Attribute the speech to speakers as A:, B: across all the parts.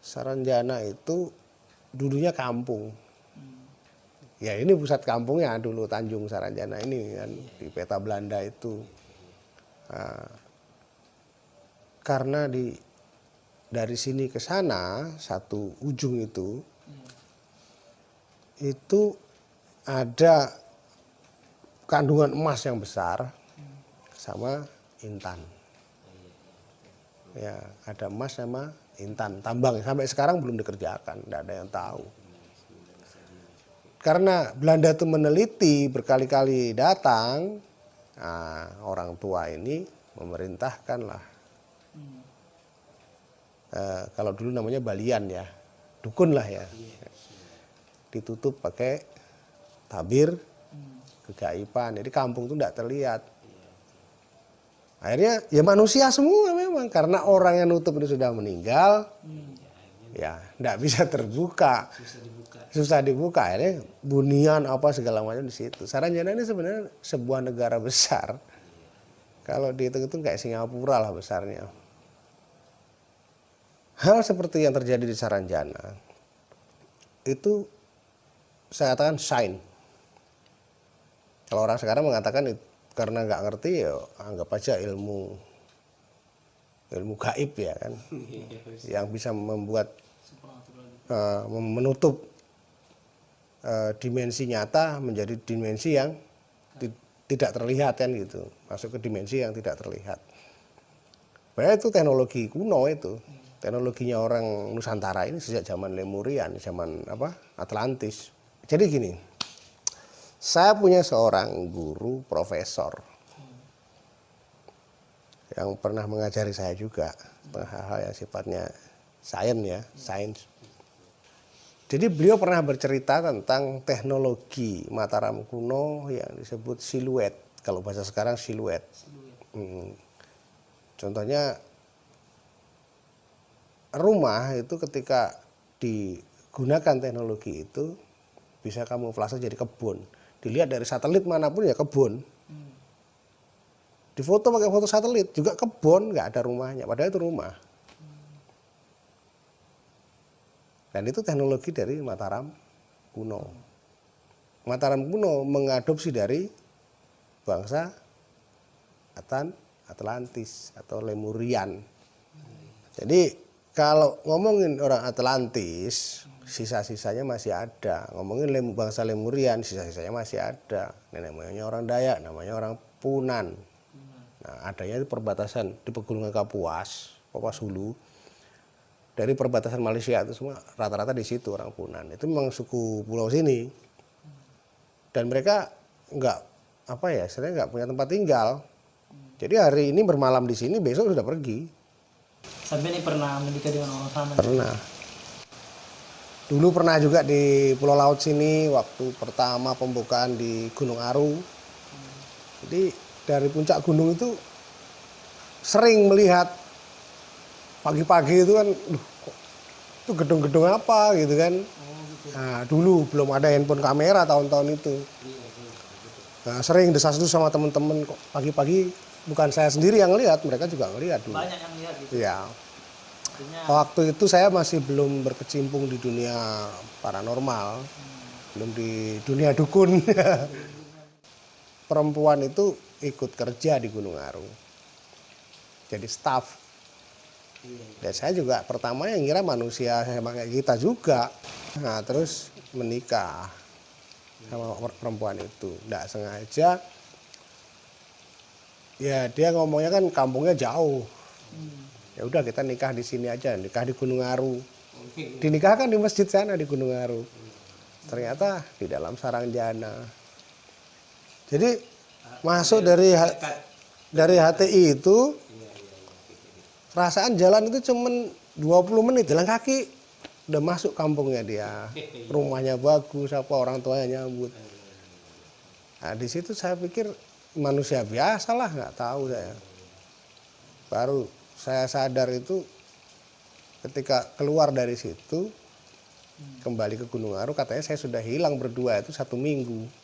A: Saranjana itu dulunya kampung. Ya ini pusat kampungnya dulu Tanjung Saranjana ini kan di peta Belanda itu. Nah, karena dari sini ke sana satu ujung itu ada kandungan emas yang besar sama intan. Ya ada emas sama intan tambang sampai sekarang belum dikerjakan, tidak ada yang tahu. Karena Belanda itu meneliti berkali-kali datang, nah, orang tua ini memerintahkanlah, kalau dulu namanya balian ya, dukun lah ya, ditutup pakai tabir kegaiban, jadi kampung itu tidak terlihat. Akhirnya ya manusia semua memang, karena orang yang nutup itu sudah meninggal, ya tidak bisa terbuka. Susah dibuka, akhirnya bunian apa segala macam di situ. Saranjana ini sebenarnya sebuah negara besar. Kalau dihitung-hitung kayak Singapura lah besarnya. Hal seperti yang terjadi di Saranjana itu saya katakan sign. Kalau orang sekarang mengatakan karena nggak ngerti ya anggap aja ilmu gaib ya kan, yang bisa membuat menutup dimensi nyata menjadi dimensi yang tidak terlihat kan gitu, masuk ke dimensi yang tidak terlihat. Padahal itu teknologi kuno itu, teknologinya orang Nusantara ini sejak zaman Lemurian, zaman Atlantis. Jadi gini, saya punya seorang guru profesor yang pernah mengajari saya juga hal-hal yang sifatnya sains. Jadi beliau pernah bercerita tentang teknologi Mataram kuno yang disebut siluet. Kalau bahasa sekarang siluet. Contohnya rumah itu ketika digunakan teknologi itu bisa kamuflase jadi kebun. Dilihat dari satelit manapun ya kebun. Difoto pakai foto satelit juga kebun, nggak ada rumahnya. Padahal itu rumah. Dan itu teknologi dari Mataram kuno. Mataram kuno mengadopsi dari bangsa Atlantis atau Lemurian. Jadi kalau ngomongin orang Atlantis, sisa-sisanya masih ada. Ngomongin bangsa Lemurian, sisa-sisanya masih ada. Nenek moyangnya orang Dayak, namanya orang Punan. Nah, adanya di perbatasan di Pegunungan Kapuas, Kapuas Hulu. Dari perbatasan Malaysia itu semua rata-rata di situ orang Punan. Itu memang suku pulau sini. Dan mereka istilahnya nggak punya tempat tinggal. Jadi hari ini bermalam di sini, besok sudah pergi.
B: Sampai ini pernah menikah dengan orang sana?
A: Pernah. Dulu pernah juga di Pulau Laut sini waktu pertama pembukaan di Gunung Aru. Jadi dari puncak gunung itu sering melihat pagi-pagi itu kan, itu gedung-gedung apa gitu kan. Nah, dulu belum ada handphone kamera tahun-tahun itu. Nah, sering desas-desus sama teman-teman kok pagi-pagi, bukan saya sendiri yang lihat, mereka juga ngelihat dulu.
B: Banyak yang lihat gitu.
A: Iya. Waktu itu saya masih belum berkecimpung di dunia paranormal, belum di dunia dukun. Perempuan itu ikut kerja di Gunung Aru, jadi staff. Dan saya juga pertama yang ngira manusia sama kayak kita juga. Nah terus menikah sama perempuan itu, tidak sengaja. Ya dia ngomongnya kan kampungnya jauh. Ya udah kita nikah di sini aja, nikah di Gunung Aru. Dinikahkan di masjid sana di Gunung Aru. Ternyata di dalam Saranjana. Jadi masuk dari HTI itu, perasaan jalan itu cuman 20 menit jalan kaki udah masuk kampungnya dia. Rumahnya bagus, orang tuanya nyambut. Nah, di situ saya pikir manusia biasa lah, nggak tahu saya. Baru saya sadar itu ketika keluar dari situ, kembali ke Gunung Aru, katanya saya sudah hilang berdua itu 1 minggu.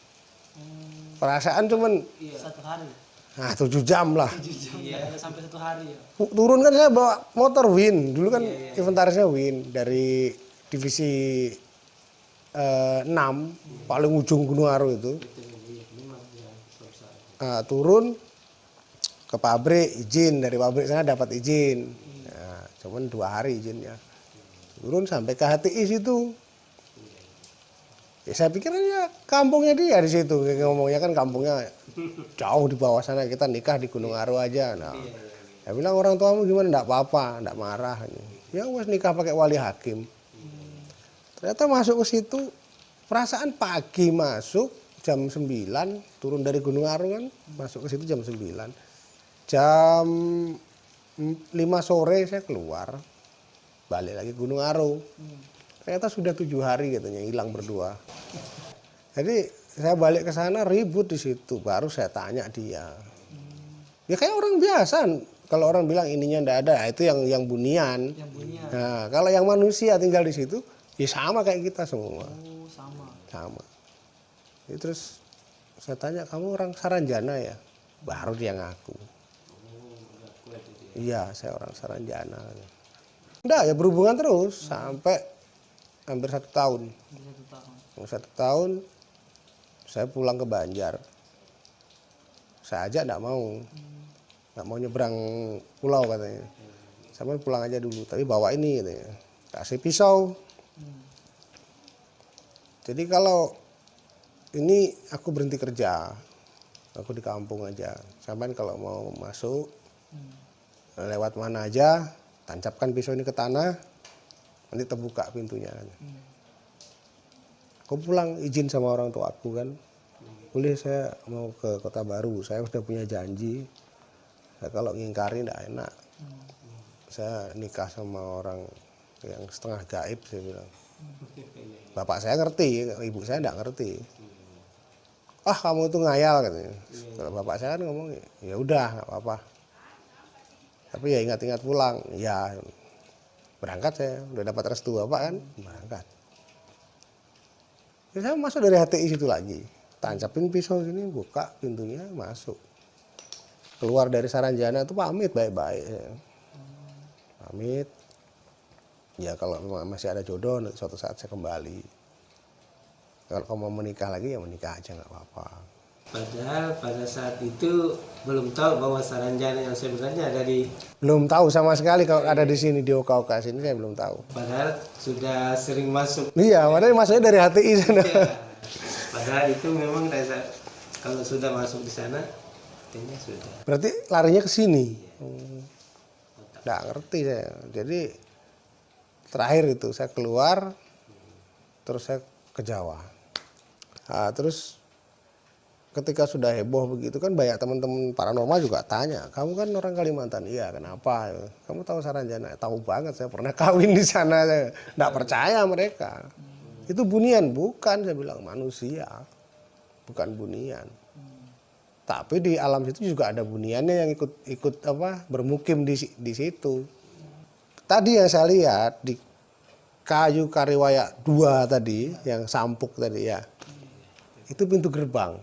A: Perasaan cuman
B: 1 hari.
A: Nah 7 jam lah.
B: 7 jam ya, sampai 1 hari ya.
A: Turun kan saya bawa motor Win. Dulu kan inventarisnya Win dari divisi 6 paling ujung Gunung Aru itu. Nah, turun ke pabrik izin, dari pabrik sana dapat izin. Nah, cuman 2 hari izinnya. Turun sampai ke HTI situ. Ya saya pikir ya kampungnya dia di situ. Ngomongnya kan kampungnya jauh di bawah sana, kita nikah di Gunung Aru aja. Nah, saya bilang orang tuamu gimana? Enggak apa-apa, enggak marah. Ya wes nikah pakai wali hakim. Ternyata masuk ke situ, perasaan pagi masuk jam 9, turun dari Gunung Aru kan, masuk ke situ jam 9. Jam 5 sore saya keluar, balik lagi Gunung Aru. Ternyata sudah 7 hari katanya hilang berdua. Jadi saya balik ke sana ribut di situ, baru saya tanya dia. Ya kayak orang biasa, kalau orang bilang ininya ndak ada, itu yang bunian.
B: Yang bunian.
A: Nah, kalau yang manusia tinggal di situ, ya sama kayak kita semua.
B: Oh, sama.
A: Sama. Ya, terus saya tanya, kamu orang Saranjana ya? Baru dia ngaku. Iya, saya orang Saranjana. Enggak, ya berhubungan terus sampai hampir 1 tahun. 1 tahun saya pulang ke Banjar. Saya aja enggak mau nyebrang pulau katanya. Sama pulang aja dulu, tapi bawa ini katanya. Kasih pisau. Jadi kalau ini aku berhenti kerja, aku di kampung aja. Sampai kalau mau masuk, lewat mana aja, tancapkan pisau ini ke tanah, nanti terbuka pintunya. Aku pulang izin sama orang tua aku kan, boleh saya mau ke Kota Baru, saya sudah punya janji, saya kalau ngingkari tidak enak. Saya nikah sama orang yang setengah gaib, saya bilang. Bapak saya ngerti, ibu saya tidak ngerti. Ah kamu itu ngayal katanya. Kalau bapak saya kan ngomong, ya udah nggak apa-apa. Tapi ya ingat-ingat pulang, ya berangkat saya, udah dapat restu bapak kan, berangkat. Ya, saya masuk dari HTI situ lagi, tancapin pisau sini, buka pintunya, masuk. Keluar dari Saranjana itu pamit baik-baik. Pamit. Ya kalau masih ada jodoh, suatu saat saya kembali. Kalau kamu mau menikah lagi ya menikah aja nggak apa-apa.
C: Padahal pada saat itu belum tahu bahwa Saranjana yang sebenarnya ada di...
A: Belum tahu sama sekali kalau ada di sini di Oka-Oka sini, saya belum tahu.
C: Padahal sudah sering masuk.
A: Iya, padahal masuknya dari HTI sana.
C: Ya, padahal itu memang kalau sudah masuk di sana, artinya sudah.
A: Berarti larinya ke sini. Nggak ngerti saya. Jadi terakhir itu saya keluar, terus saya ke Jawa. Nah, terus ketika sudah heboh begitu kan banyak teman-teman paranormal juga tanya, kamu kan orang Kalimantan? Iya, kenapa? Kamu tahu Saranjana? Tahu banget, saya pernah kawin di sana. Saya nggak percaya mereka. Itu bunian, bukan, saya bilang manusia, bukan bunian. Tapi di alam situ juga ada buniannya yang ikut bermukim di situ. Tadi yang saya lihat di kayu Kariwaya 2 tadi, yang sampuk tadi ya, itu pintu gerbang.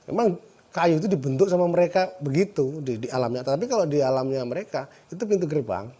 A: Memang kayu itu dibentuk sama mereka begitu di alamnya. Tapi kalau di alamnya mereka itu pintu gerbang.